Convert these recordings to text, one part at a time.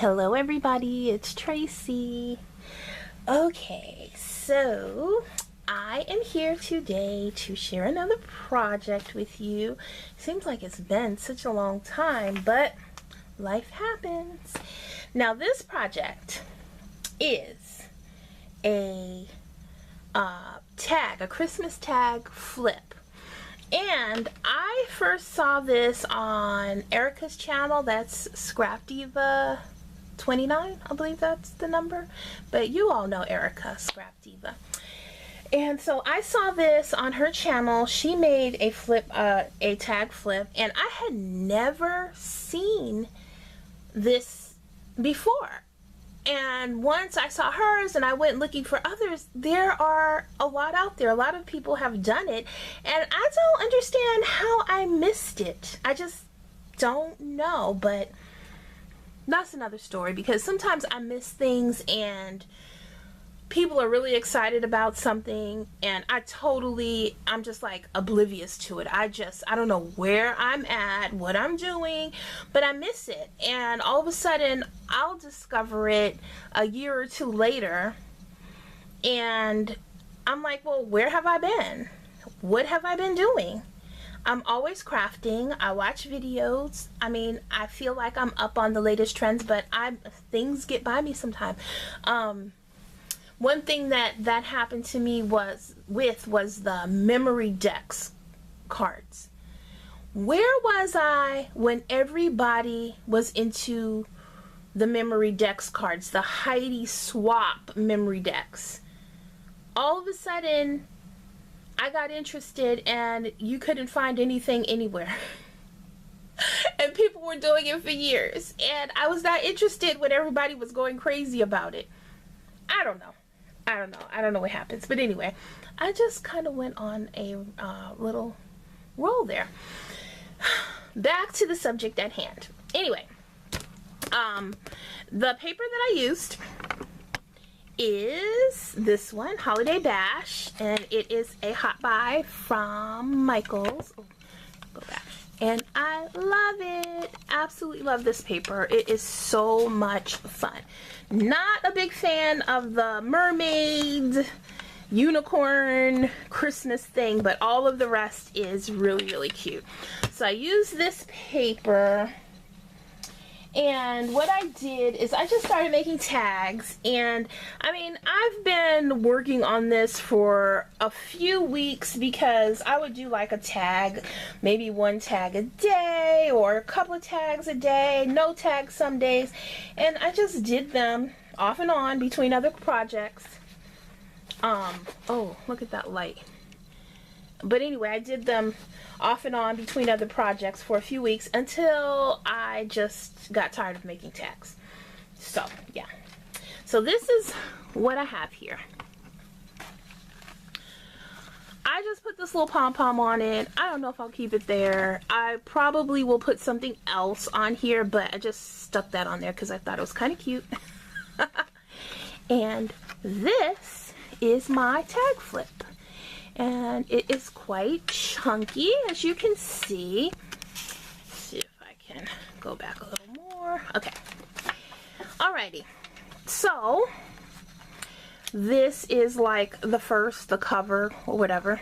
Hello everybody, it's Tracy. Okay, so I am here today to share another project with you. Seems like it's been such a long time, but life happens. Now this project is a tag, a Christmas tag flip. And I first saw this on Erica's channel. That's Scrap Diva 29, I believe that's the number. But you all know Erica, Scrap Diva. And so I saw this on her channel. She made a flip, a tag flip, and I had never seen this before. And once I saw hers and I went looking for others, there are a lot out there. A lot of people have done it, and I don't understand how I missed it. I just don't know, but that's another story, because sometimes I miss things and people are really excited about something and I'm just like oblivious to it. I don't know where I'm at, what I'm doing, but I miss it. And all of a sudden I'll discover it a year or two later and I'm like, well, where have I been? What have I been doing? I'm always crafting. I watch videos. I mean, I feel like I'm up on the latest trends, but things get by me sometimes. One thing that happened to me was the Memory-Dex cards. Where was I when everybody was into the Memory-Dex cards, the Heidi Swapp Memory-Dex? All of a sudden, I got interested and you couldn't find anything anywhere. And people were doing it for years. And I was not interested when everybody was going crazy about it. I don't know what happens, but anyway, I just kind of went on a little roll there. Back to the subject at hand. Anyway, the paper that I used is this one, Holiday Bash, and it is a hot buy from Michaels. Oh, go back. And I love it. Absolutely love this paper. It is so much fun. Not a big fan of the mermaid, unicorn, Christmas thing, but all of the rest is really, really cute. So I use this paper, and what I did is I just started making tags. And I mean, I've been working on this for a few weeks, because I would do like a tag, maybe one tag a day or a couple of tags a day, no tags some days, and I just did them off and on between other projects. Oh, look at that light. But anyway, I did them off and on between other projects for a few weeks until I just got tired of making tags. So, yeah. So this is what I have here. I just put this little pom-pom on it. I don't know if I'll keep it there. I probably will put something else on here, but I just stuck that on there because I thought it was kind of cute. And this is my tag flip. And it is quite chunky, as you can see. Let's see if I can go back a little more. Okay. Alrighty. So, this is like the cover, or whatever,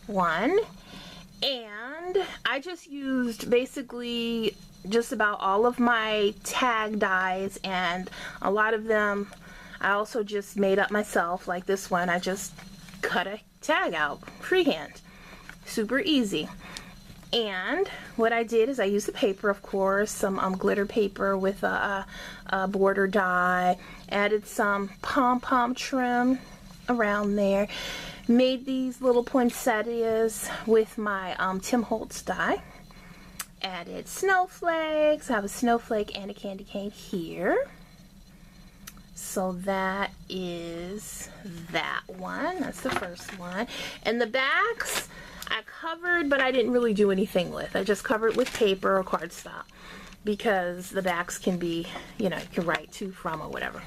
one. And I just used basically just about all of my tag dies, and a lot of them I also just made up myself. Like this one, I just cut a tag out freehand. Super easy. And what I did is I used the paper, of course, some glitter paper with a border die, added some pom-pom trim around there, made these little poinsettias with my Tim Holtz die, added snowflakes. I have a snowflake and a candy cane here. So that is that one. That's the first one. And the backs I covered, but I didn't really do anything with. I just covered with paper or cardstock, because the backs can be, you know, you can write to, from, or whatever.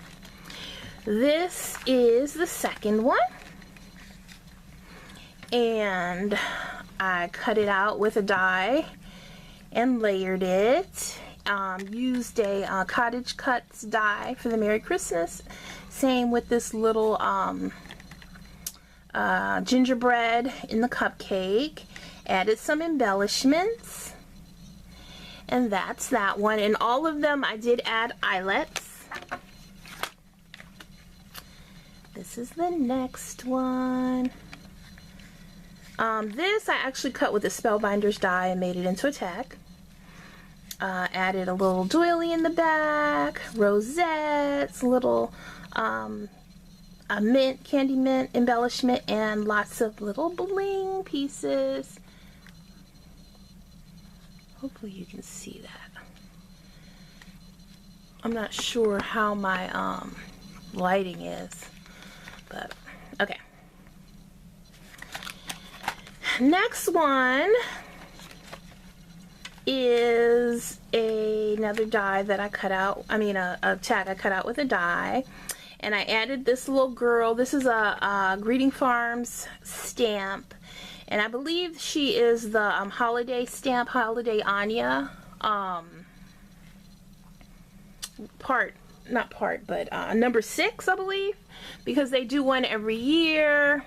This is the second one. And I cut it out with a die and layered it. used a Cottage Cuts die for the Merry Christmas. Same with this little gingerbread in the cupcake. Added some embellishments. And that's that one. And all of them I did add eyelets. This is the next one. This I actually cut with a Spellbinders die and made it into a tag. Added a little doily in the back, rosettes, little a mint, candy mint embellishment, and lots of little bling pieces. Hopefully you can see that. I'm not sure how my lighting is, but okay. Next one is another die that I cut out. I mean a tag I cut out with a die, and I added this little girl. This is a Greeting Farms stamp, and I believe she is the holiday stamp, Holiday Anya number 6, I believe, because they do one every year.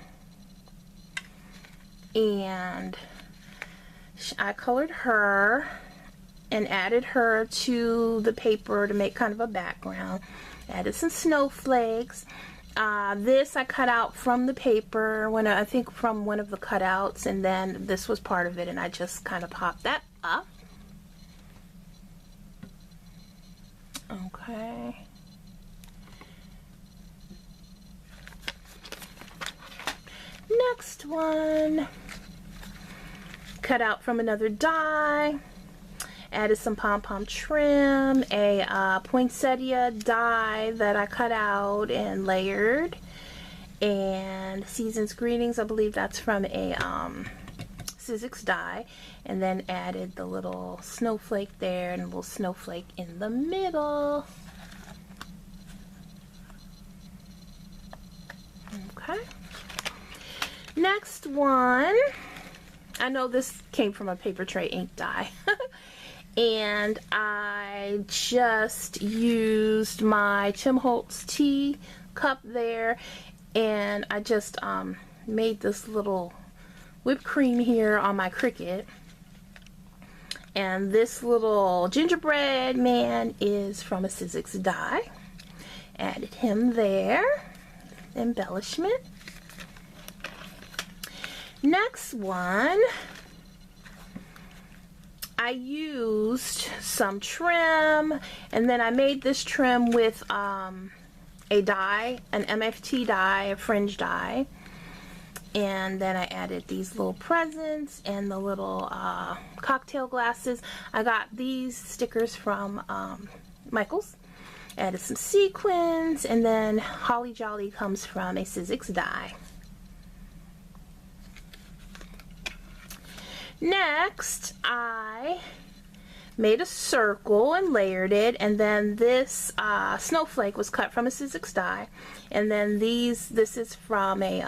And I colored her and added her to the paper to make kind of a background. Added some snowflakes. This I cut out from the paper, I think from one of the cutouts, and then this was part of it, and I just kind of popped that up. Okay. Next one, cut out from another die, added some pom-pom trim, a poinsettia die that I cut out and layered, and Season's Greetings, I believe that's from a Sizzix die, and then added the little snowflake there and a little snowflake in the middle. Okay. Next one, I know this came from a paper tray ink die, and I just used my Tim Holtz tea cup there, and I just made this little whipped cream here on my Cricut, and this little gingerbread man is from a Sizzix die. Added him there, embellishment. Next one, I used some trim, and then I made this trim with a die, an MFT die, a fringe die, and then I added these little presents and the little cocktail glasses. I got these stickers from Michaels. Added some sequins, and then Holly Jolly comes from a Sizzix die. Next, I made a circle and layered it, and then this snowflake was cut from a Sizzix die, and then this is from a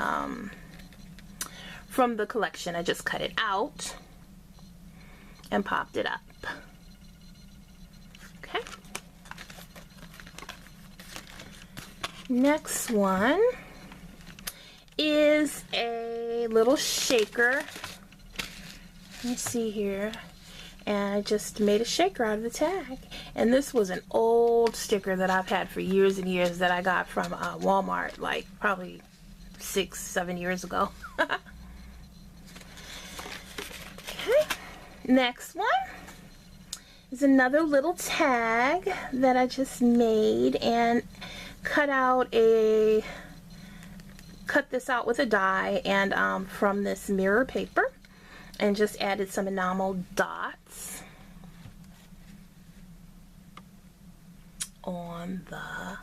from the collection. I just cut it out and popped it up. Okay. Next one is a little shaker. Let me see here, and I just made a shaker out of the tag, and this was an old sticker that I've had for years and years that I got from Walmart, like probably 6-7 years ago. Okay, next one is another little tag that I just made and cut this out with a die and from this mirror paper, and just added some enamel dots on the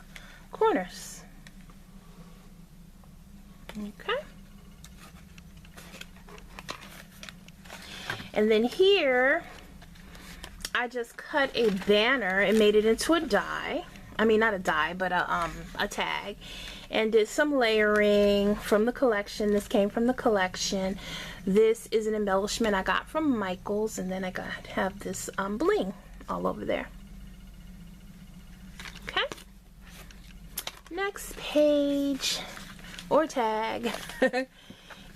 corners. Okay. And then here, I just cut a banner and made it into a die. I mean, not a die, but a tag. And did some layering from the collection. This came from the collection. This is an embellishment I got from Michaels, and then I have this bling all over there. next page or tag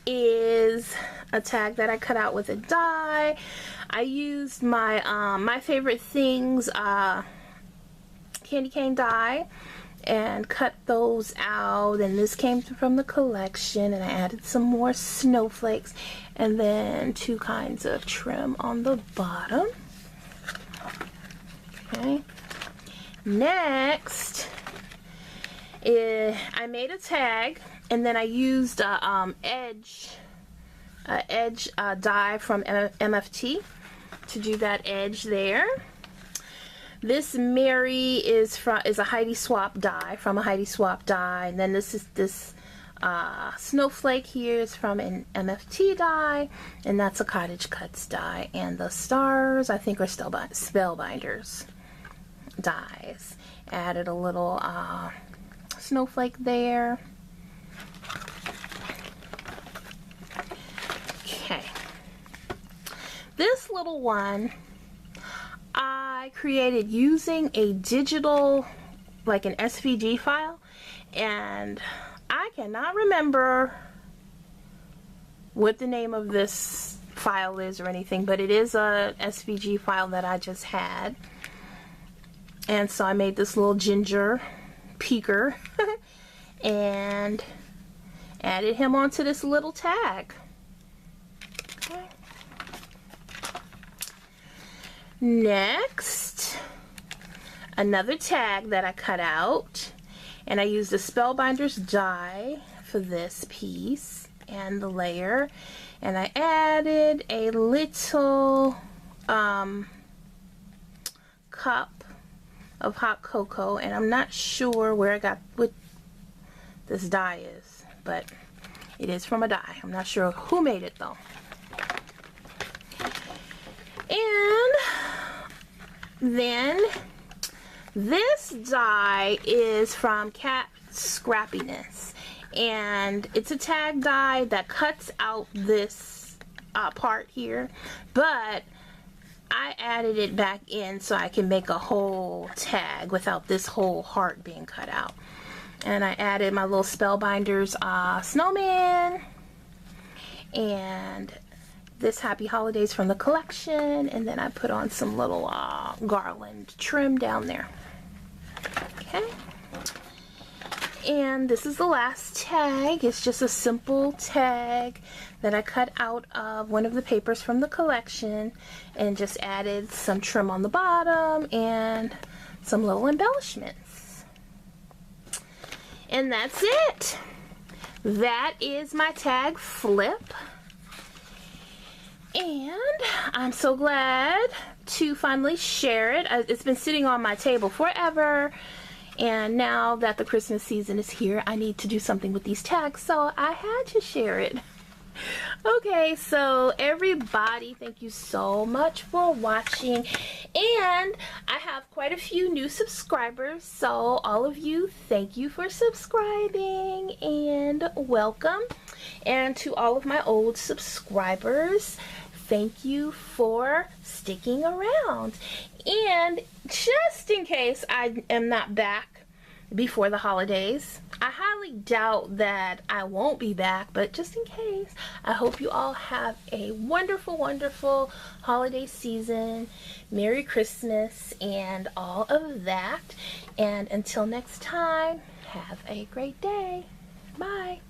is a tag that I cut out with a die. I used my My Favorite Things candy cane die and cut those out, and this came from the collection, and I added some more snowflakes and then 2 kinds of trim on the bottom. Okay, next I made a tag, and then I used a edge die from MFT to do that edge there. This Mary is a Heidi Swapp die from a Heidi Swapp die, and then this snowflake here is from an MFT die, and that's a Cottage Cuts die, and the stars I think are Spellbinders dies. Added a little snowflake there. Okay, this little one I created using a digital, like an SVG file, and I cannot remember what the name of this file is or anything, but it is a SVG file that I just had. And so I made this little ginger peeker and added him onto this little tag. Okay. Next, another tag that I cut out, and I used a Spellbinders die for this piece and the layer, and I added a little cup of hot cocoa, and I'm not sure where I got what this die is, but it is from a die. I'm not sure who made it though. And then this die is from Cat Scrappiness, and it's a tag die that cuts out this part here, but I added it back in so I can make a whole tag without this whole heart being cut out. And I added my little Spellbinders snowman and this Happy Holidays from the collection, and then I put on some little garland trim down there. Okay, and this is the last tag. It's just a simple tag that I cut out of one of the papers from the collection and just added some trim on the bottom and some little embellishments. And that's it. That is my tag flip. And I'm so glad to finally share it. It's been sitting on my table forever, and now that the Christmas season is here, I need to do something with these tags, so I had to share it. Okay, so everybody, thank you so much for watching, and I have quite a few new subscribers, so all of you, thank you for subscribing and welcome. And to all of my old subscribers, thank you for sticking around. And just in case I am not back before the holidays, I highly doubt that I won't be back, but just in case, I hope you all have a wonderful, wonderful holiday season. Merry Christmas and all of that. And until next time, have a great day. Bye.